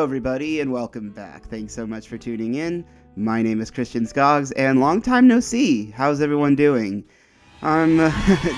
Hello everybody and welcome back. Thanks so much for tuning in. My name is Christian Scogs and long time no see. How's everyone doing? I'm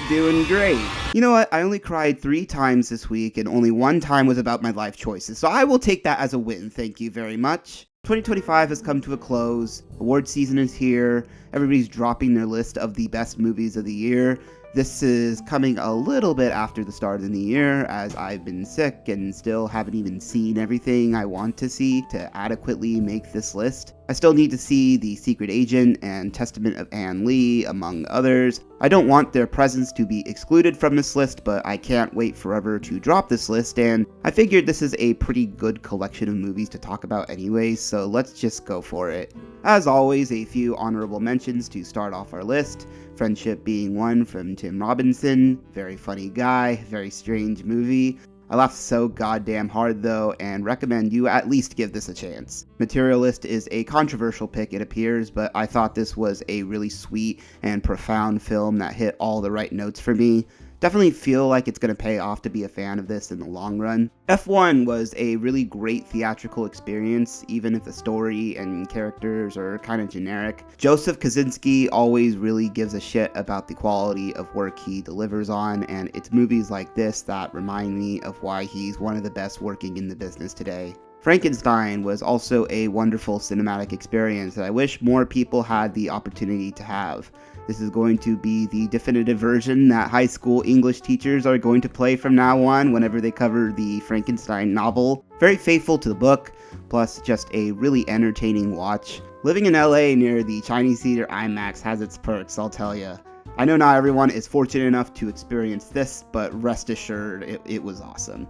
doing great. You know what? I only cried 3 times this week and only 1 time was about my life choices. So I will take that as a win. Thank you very much. 2025 has come to a close. Award season is here. Everybody's dropping their list of the best movies of the year. This is coming a little bit after the start of the year, as I've been sick and still haven't even seen everything I want to see to adequately make this list. I still need to see The Secret Agent and Testament of Anne Lee, among others. I don't want their presence to be excluded from this list, but I can't wait forever to drop this list, and I figured this is a pretty good collection of movies to talk about anyways, so let's just go for it. As always, a few honorable mentions to start off our list. Friendship being one from Tim Robinson. Very funny guy, very strange movie. I laughed so goddamn hard though, and recommend you at least give this a chance. Materialist is a controversial pick, it appears, but I thought this was a really sweet and profound film that hit all the right notes for me. Definitely feel like it's going to pay off to be a fan of this in the long run. F1 was a really great theatrical experience, even if the story and characters are kind of generic. Joseph Kosinski always really gives a shit about the quality of work he delivers on, and it's movies like this that remind me of why he's one of the best working in the business today. Frankenstein was also a wonderful cinematic experience that I wish more people had the opportunity to have. This is going to be the definitive version that high school English teachers are going to play from now on whenever they cover the Frankenstein novel. Very faithful to the book, plus just a really entertaining watch. Living in LA near the Chinese Theater IMAX has its perks, I'll tell ya. I know not everyone is fortunate enough to experience this, but rest assured it was awesome.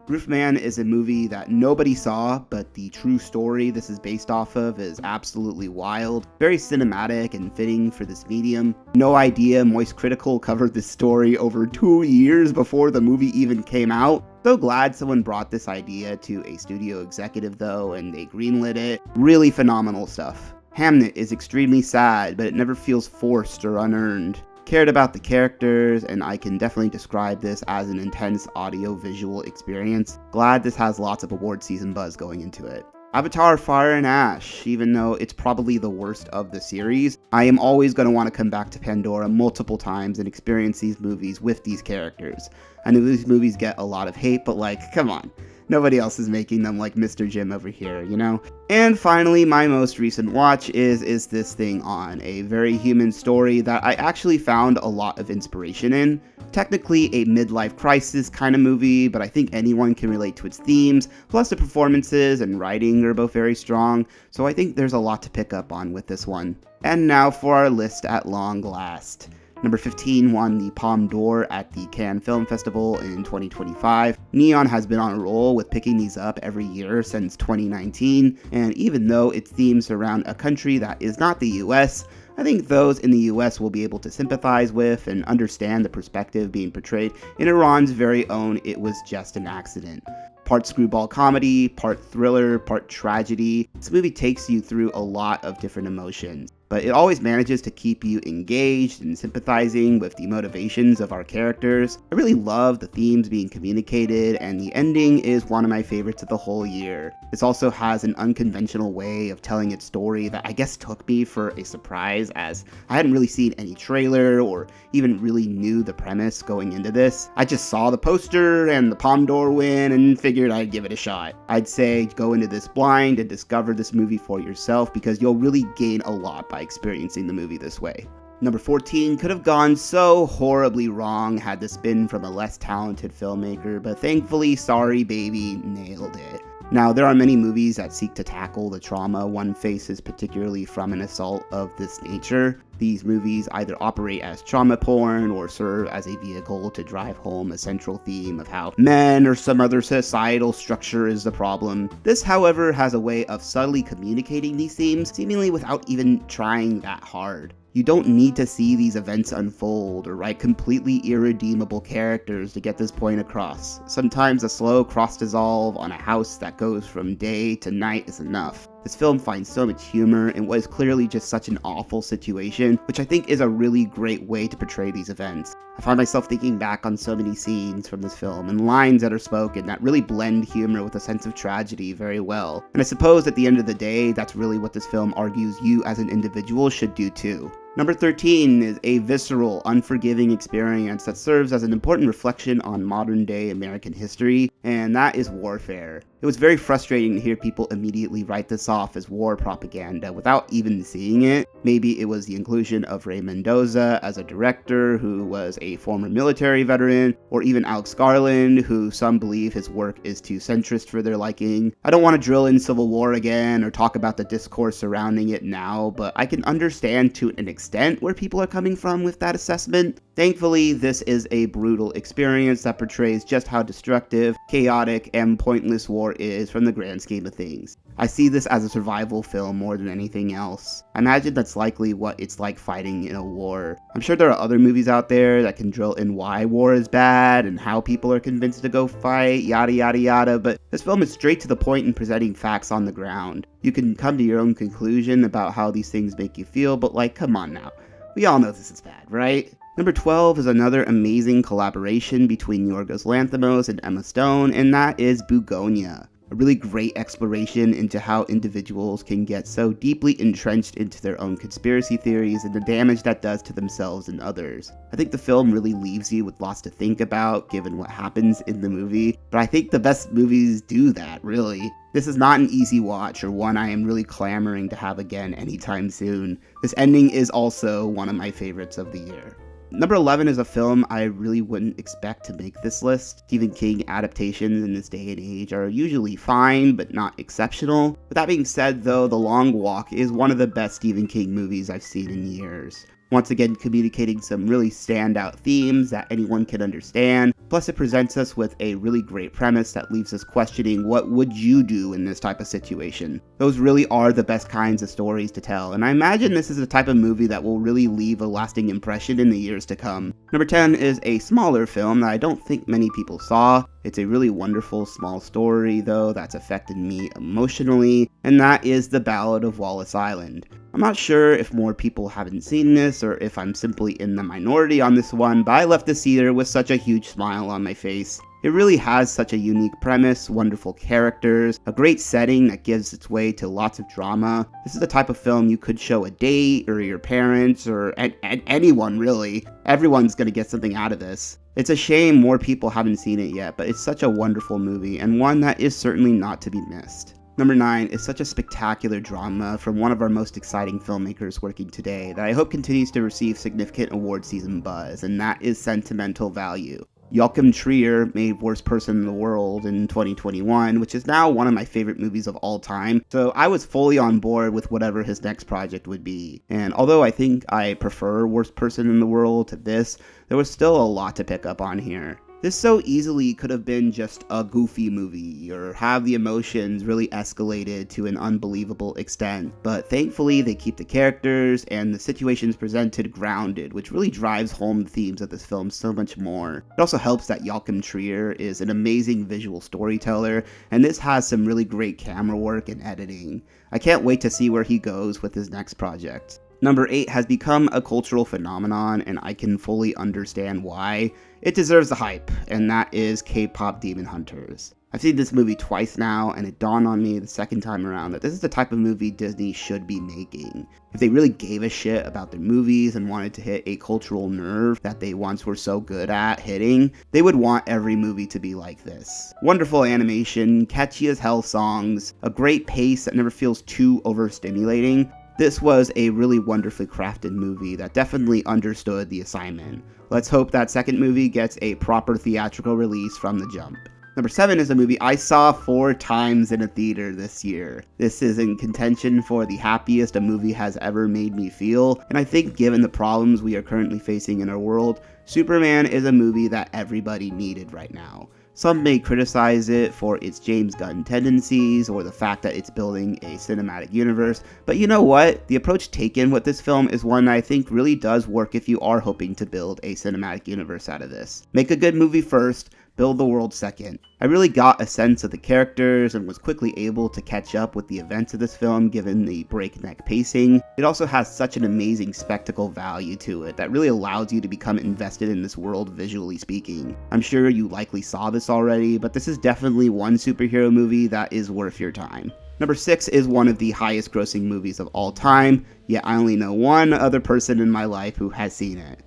Roofman is a movie that nobody saw, but the true story this is based off of is absolutely wild. Very cinematic and fitting for this medium. No Idea Moist Critical covered this story over 2 years before the movie even came out. So glad someone brought this idea to a studio executive though, and they greenlit it. Really phenomenal stuff. Hamnet is extremely sad, but it never feels forced or unearned. Cared about the characters, and I can definitely describe this as an intense audio-visual experience. Glad this has lots of award season buzz going into it. Avatar Fire and Ash, even though it's probably the worst of the series, I am always going to want to come back to Pandora multiple times and experience these movies with these characters. I know these movies get a lot of hate, but like, come on. Nobody else is making them like Mr. Jim over here, you know? And finally, my most recent watch is This Thing On, a very human story that I actually found a lot of inspiration in. Technically a midlife crisis kind of movie, but I think anyone can relate to its themes, plus the performances and writing are both very strong, so I think there's a lot to pick up on with this one. And now for our list at long last. Number 15 won the Palme d'Or at the Cannes Film Festival in 2025. Neon has been on a roll with picking these up every year since 2019, and even though its themes surround a country that is not the US, I think those in the US will be able to sympathize with and understand the perspective being portrayed in Iran's very own It Was Just an Accident. Part screwball comedy, part thriller, part tragedy. This movie takes you through a lot of different emotions, but it always manages to keep you engaged and sympathizing with the motivations of our characters. I really love the themes being communicated, and the ending is one of my favorites of the whole year. This also has an unconventional way of telling its story that I guess took me for a surprise, as I hadn't really seen any trailer or even really knew the premise going into this. I just saw the poster and the Palme d'Or win and figured I'd give it a shot. I'd say go into this blind and discover this movie for yourself, because you'll really gain a lot by experiencing the movie this way. Number 14 could have gone so horribly wrong had this been from a less talented filmmaker, but thankfully Sorry Baby nailed it. Now, there are many movies that seek to tackle the trauma one faces, particularly from an assault of this nature. These movies either operate as trauma porn or serve as a vehicle to drive home a central theme of how men or some other societal structure is the problem. This, however, has a way of subtly communicating these themes, seemingly without even trying that hard. You don't need to see these events unfold or write completely irredeemable characters to get this point across. Sometimes a slow cross-dissolve on a house that goes from day to night is enough. This film finds so much humor in what is clearly just such an awful situation, which I think is a really great way to portray these events. I find myself thinking back on so many scenes from this film and lines that are spoken that really blend humor with a sense of tragedy very well. And I suppose at the end of the day, that's really what this film argues you as an individual should do too. Number 13 is a visceral, unforgiving experience that serves as an important reflection on modern-day American history, and that is warfare. It was very frustrating to hear people immediately write this off as war propaganda without even seeing it. Maybe it was the inclusion of Ray Mendoza as a director who was a former military veteran, or even Alex Garland, who some believe his work is too centrist for their liking. I don't want to drill in Civil War again or talk about the discourse surrounding it now, but I can understand to an extent where people are coming from with that assessment. Thankfully, this is a brutal experience that portrays just how destructive, chaotic, and pointless war is from the grand scheme of things. I see this as a survival film more than anything else. I imagine that's likely what it's like fighting in a war. I'm sure there are other movies out there that can drill in why war is bad and how people are convinced to go fight, yada yada yada, but this film is straight to the point in presenting facts on the ground. You can come to your own conclusion about how these things make you feel, but like, come on now. We all know this is bad, right? Number 12 is another amazing collaboration between Yorgos Lanthimos and Emma Stone, and that is Bugonia. A really great exploration into how individuals can get so deeply entrenched into their own conspiracy theories and the damage that does to themselves and others. I think the film really leaves you with lots to think about given what happens in the movie, but I think the best movies do that, really. This is not an easy watch or one I am really clamoring to have again anytime soon. This ending is also one of my favorites of the year. Number 11 is a film I really wouldn't expect to make this list. Stephen King adaptations in this day and age are usually fine, but not exceptional. With that being said, though, The Long Walk is one of the best Stephen King movies I've seen in years. Once again, communicating some really standout themes that anyone can understand. Plus, it presents us with a really great premise that leaves us questioning what would you do in this type of situation. Those really are the best kinds of stories to tell, and I imagine this is the type of movie that will really leave a lasting impression in the years to come. Number 10 is a smaller film that I don't think many people saw. It's a really wonderful small story, though, that's affected me emotionally, and that is The Ballad of Wallace Island. I'm not sure if more people haven't seen this or if I'm simply in the minority on this one, but I left the theater with such a huge smile on my face. It really has such a unique premise, wonderful characters, a great setting that gives its way to lots of drama. This is the type of film you could show a date or your parents or anyone really. Everyone's gonna get something out of this. It's a shame more people haven't seen it yet, but it's such a wonderful movie and one that is certainly not to be missed. Number 9 is such a spectacular drama from one of our most exciting filmmakers working today that I hope continues to receive significant award season buzz, and that is Sentimental Value. Joachim Trier made Worst Person in the World in 2021, which is now one of my favorite movies of all time, so I was fully on board with whatever his next project would be. And although I think I prefer Worst Person in the World to this, there was still a lot to pick up on here. This so easily could have been just a goofy movie, or have the emotions really escalated to an unbelievable extent, but thankfully they keep the characters and the situations presented grounded, which really drives home the themes of this film so much more. It also helps that Joachim Trier is an amazing visual storyteller, and this has some really great camera work and editing. I can't wait to see where he goes with his next project. Number 8 has become a cultural phenomenon, and I can fully understand why. It deserves the hype, and that is K-pop Demon Hunters. I've seen this movie twice now, and it dawned on me the second time around that this is the type of movie Disney should be making. If they really gave a shit about their movies and wanted to hit a cultural nerve that they once were so good at hitting, they would want every movie to be like this. Wonderful animation, catchy as hell songs, a great pace that never feels too overstimulating. This was a really wonderfully crafted movie that definitely understood the assignment. Let's hope that second movie gets a proper theatrical release from the jump. Number 7 is a movie I saw 4 times in a theater this year. This is in contention for the happiest a movie has ever made me feel, and I think given the problems we are currently facing in our world, Superman is a movie that everybody needed right now. Some may criticize it for its James Gunn tendencies or the fact that it's building a cinematic universe, but you know what? The approach taken with this film is one that I think really does work if you are hoping to build a cinematic universe out of this. Make a good movie first, build the world second. I really got a sense of the characters and was quickly able to catch up with the events of this film given the breakneck pacing. It also has such an amazing spectacle value to it that really allows you to become invested in this world visually speaking. I'm sure you likely saw this already, but this is definitely one superhero movie that is worth your time. Number 6 is one of the highest grossing movies of all time, yet I only know one other person in my life who has seen it.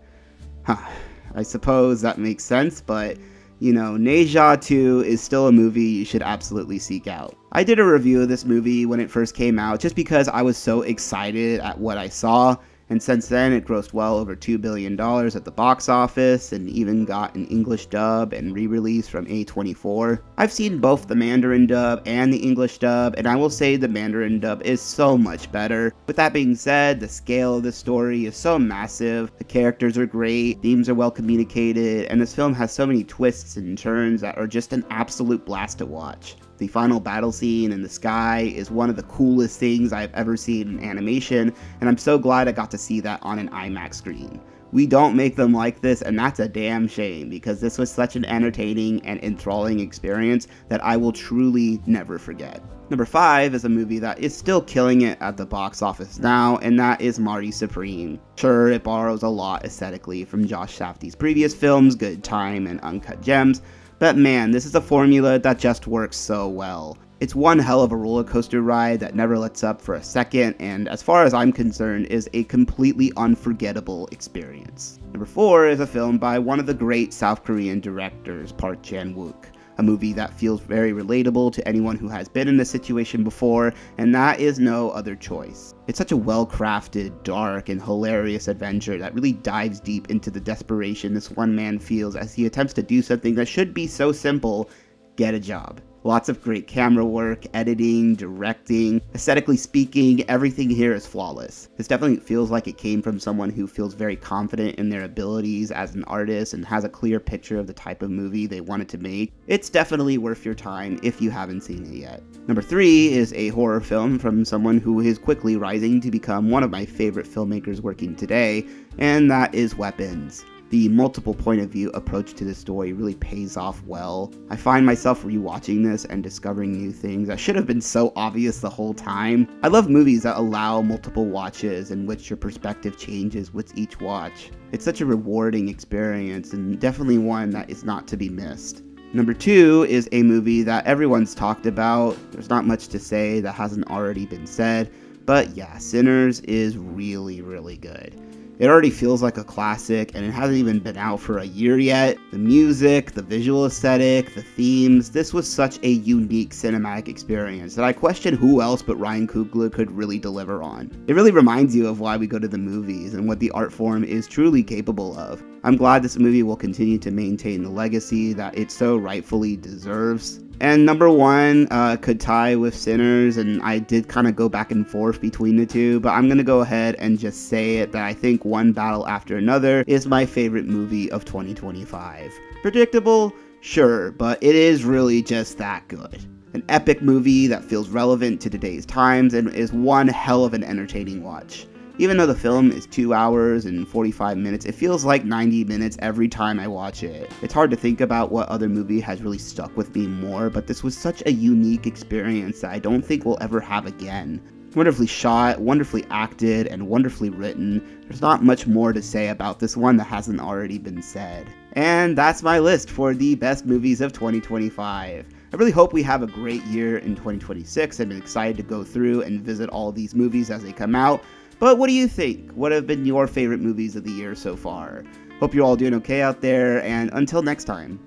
I suppose that makes sense, but you know, Ne Zha 2 is still a movie you should absolutely seek out. I did a review of this movie when it first came out just because I was so excited at what I saw, and since then it grossed well over $2 billion at the box office and even got an English dub and re-release from A24. I've seen both the Mandarin dub and the English dub, and I will say the Mandarin dub is so much better. With that being said, the scale of the story is so massive, the characters are great, themes are well communicated, and this film has so many twists and turns that are just an absolute blast to watch. The final battle scene in the sky is one of the coolest things I've ever seen in animation, and I'm so glad I got to see that on an IMAX screen. We don't make them like this, and that's a damn shame, because this was such an entertaining and enthralling experience that I will truly never forget. Number 5 is a movie that is still killing it at the box office now, and that is Marty Supreme. Sure, it borrows a lot aesthetically from Josh Safdie's previous films, Good Time and Uncut Gems, but man, this is a formula that just works so well. It's one hell of a roller coaster ride that never lets up for a second, and as far as I'm concerned, is a completely unforgettable experience. Number 4 is a film by one of the great South Korean directors, Park Chan-wook. A movie that feels very relatable to anyone who has been in this situation before, and that is No Other Choice. It's such a well-crafted, dark, and hilarious adventure that really dives deep into the desperation this one man feels as he attempts to do something that should be so simple: get a job. Lots of great camera work, editing, directing. Aesthetically speaking, everything here is flawless. This definitely feels like it came from someone who feels very confident in their abilities as an artist and has a clear picture of the type of movie they wanted to make. It's definitely worth your time if you haven't seen it yet. Number 3 is a horror film from someone who is quickly rising to become one of my favorite filmmakers working today, and that is Weapons. The multiple point of view approach to the story really pays off well. I find myself rewatching this and discovering new things that should have been so obvious the whole time. I love movies that allow multiple watches in which your perspective changes with each watch. It's such a rewarding experience and definitely one that is not to be missed. Number 2 is a movie that everyone's talked about. There's not much to say that hasn't already been said, but yeah, Sinners is really, really good. It already feels like a classic, and it hasn't even been out for a year yet. The music, the visual aesthetic, the themes, this was such a unique cinematic experience that I question who else but Ryan Coogler could really deliver on. It really reminds you of why we go to the movies and what the art form is truly capable of. I'm glad this movie will continue to maintain the legacy that it so rightfully deserves. And number 1 could tie with Sinners, and I did kind of go back and forth between the two, but I'm going to go ahead and just say it that I think One Battle After Another is my favorite movie of 2025. Predictable? Sure, but it is really just that good. An epic movie that feels relevant to today's times and is one hell of an entertaining watch. Even though the film is 2 hours and 45 minutes, it feels like 90 minutes every time I watch it. It's hard to think about what other movie has really stuck with me more, but this was such a unique experience that I don't think we'll ever have again. Wonderfully shot, wonderfully acted, and wonderfully written. There's not much more to say about this one that hasn't already been said. And that's my list for the best movies of 2025. I really hope we have a great year in 2026. I'm excited to go through and visit all these movies as they come out. But what do you think? What have been your favorite movies of the year so far? Hope you're all doing okay out there, and until next time.